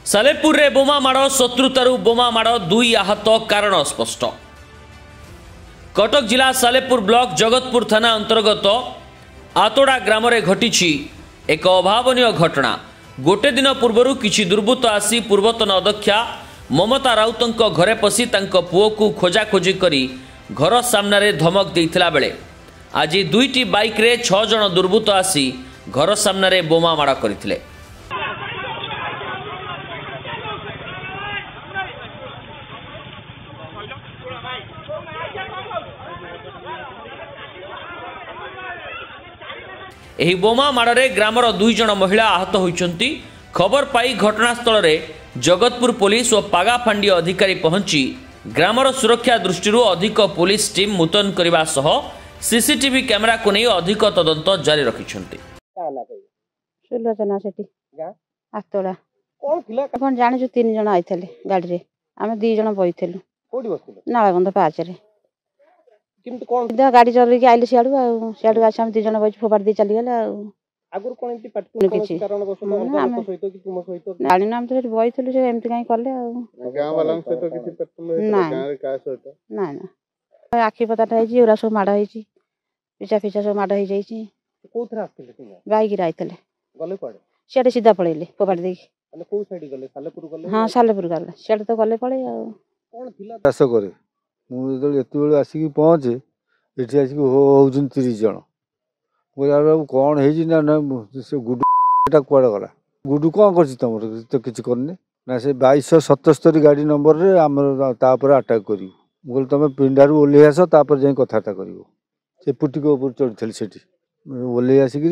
सालेपुर रे बोमा माड़ शत्रुतारू बोमा माड़ 2 आहत कारण स्पष्ट। कटक जिला सालेपुर ब्लॉक जगतपुर थाना अंतर्गत आतोड़ा ग्राम रे घटी एक अभावनीय घटना। गोटे दिन पूर्व किछि दुर्बृत्त आसी पूर्वतन अध्यक्षा ममता राउतंक घरे पशि तांक पुओ को खोजाखोजी करी घर सामने धमक देइथिला बेले आज 2टी बाइक रे 6 जन दुर्बृत्त आसी घर सामने बोमा माड़ करथिले। एही बोमा माड़े ग्रामर 2 जन महिला आहत होइचंती। खबर पाई घटनास्थल रे जगतपुर पुलिस और पागाफांडी अधिकारी पहुंची ग्रामर सुरक्षा दृष्टि अधिक पुलिस टीम मुतयन करने सह सीसीटीवी कैमेरा को नहीं अधिक तदंत जारी रखिछंती। सुलोचना सेठी आतोड़ा कोन जानि जो 3 जन आइथले गाड़ी रे आमे 2 जन बइथलु कोडी बसले नाळबंध पाच रे किंतु कोन गाड़ी चल के आइले सियाडू आसे हम 2 जन बइ फोबाड़ दे चली गेला आगुर कोन एंती पाटकुन कारण बसो सहित कि तुम सहित गाड़ी नाम तो बइथलु से एंती काई करले आ गांव वाला से तो किछि पेट्रोल गांव रे का सहित ना ना आखी पताटा है जी ओरा सब माडा है जी पिछा सब माडा है जाई कोथरा आस्थिले तुम बाइक रे आइथले गले पड़े सियाडे सीधा पळेले फोबाड़ दे माने को साइड गले सालेपुर गले हां सालेपुर गले सियाडे तो गले पळे आ कोन थिला चाष करे मु जदि एत बेले आसिक पहुँचे ये आसिक होउछन 30 जन बोला कौन है ना से गुडू कुआड़े गला गुडू कौन कर तो किसी करने ना से 2277 गाड़ी नंबर रे आमर तापर अटैक करी बोल तुम पिंडारू ओल्हे आस तापर जाई कथाटा करिवो से पुटिक ऊपर चढ़ी सेठी ओल्हे आसिक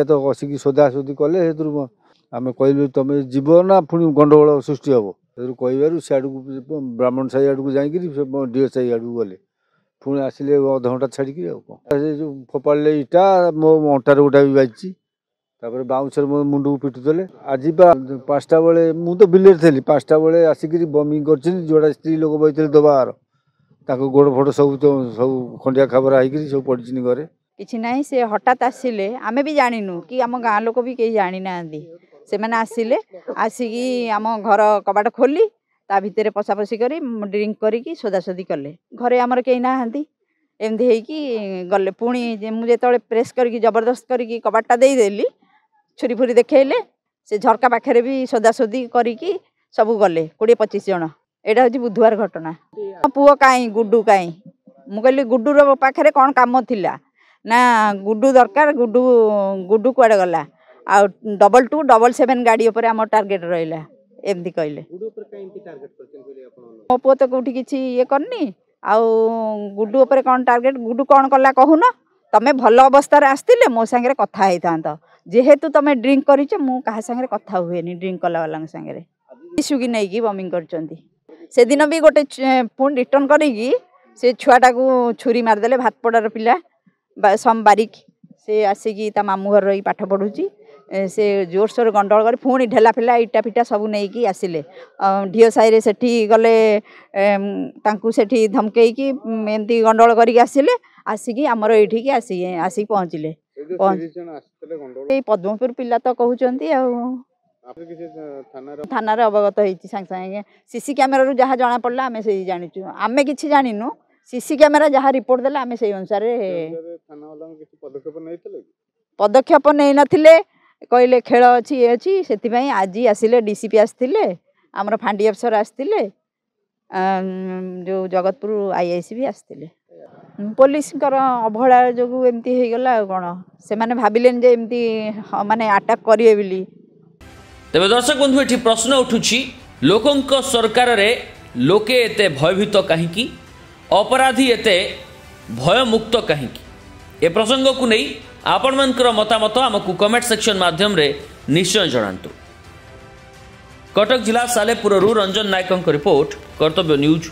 तो आसिक सोदा सोदी कले हेतु आम कहलु तुम जीव ना पुणी गंडगोल सृष्टि हम कहू सियाड़ ब्राह्मण साई आड़ को जाकि डीओ साई आड़ को गले पुणी आसिले अध घंटा छाड़ी जो फोपाड़े इटा मो अंटार गोटा भी बाजी बाउंसर मो मुंड को पिटुले आज 5टा बेले मुझे बिले थी 5टा बेले आसिक बमिंग कर जोड़ा स्त्री लोक बैठे दबार गोड़ फोड़ सब तो सब खंडिया खबर है सब पड़ी घरे किछि नहीं से हठात आसिले आमे भी जानिनु कि आम गाँ लोक भी कहीं जानी ना से मैंने आसिले आसिकी आम घर कबाट खोली ता भितर पशापशी करी ड्रिंक करी सोदासोदी कले घरे आमर कहीं ना एमती होइकी गले पुणी मुझे प्रेस करके जबरदस्त करके कबाटा देदेली छुरी फुरी देखले से झरका पाखे भी सोदासोदी करी सब गले 20-25 जन एटा हूँ बुधवार घटना। पुओ कहीं गुड्डू कहीं मु कहली गुड्डूर पाखे कौन काम थिला ना गुड्डू दरकार गुड्डू कुआडे गला आ 2277 गाड़ी ऊपर आम टार्गेट रहा एमती कहले मो पुओ तो कौटी किसी ये करनी आउ गुड्डू उपर कौन टार्गेट गुड्डू कौन कला कहून तमें भल अवस्था आसते मो सांगे कथा होता जेहेतु तुम ड्रिंक कर क्या सांगे कथा हुए ड्रिंक कला वाला सांगे शिशुकी नहीं बमिंग कर दिन भी गोटे पुणी रिटर्न करी से छुआटा को छुरी मारदेले भातपड़ार पिला सम बारिक से आसिकी ता मामू घर रही पाठ पढ़ुची से जोरसोर गंडल कर पुणी ढेला फेला इटा फिटा सब नहीं आसिले ढीओ साई सेठी गले सेठी धमकईकी एमती गंडल करके आसिले आसिकी आमर एठी आसिक पहुँचले पद्मपुर पिला तो कहते थाना अवगत होती सागे सागे सीसी कैमेरा जहाँ जना पड़ा आम से जाचु आम कि जानिनु सीसी कैमेरा जहाँ रिपोर्ट देला आम से अनुसार पदक्षेप नहीं नथिले कहले खेल अच्छी ये अच्छी से आज आसिले डीसीपी आसते आमर फांडी अफसर आसते जो जगतपुर आईआईसी भी आसते पुलिस अवहेला जो एमती हो गला कौन से माने भाविले जे एमती माने अटैक करिवे बोली। तेरे दर्शक बंधु ये प्रश्न उठुछि लोकंक सरकार रे लोके एते भयभीत कहीं अपराधी एते भयमुक्त कहीं ए प्रसंग को नहीं आपण मानकर मतामत आमको कमेंट सेक्शन माध्यम रे निश्चय जणांतु। कटक जिला सालेपुर रंजन नायक रिपोर्ट कर्तव्य न्यूज।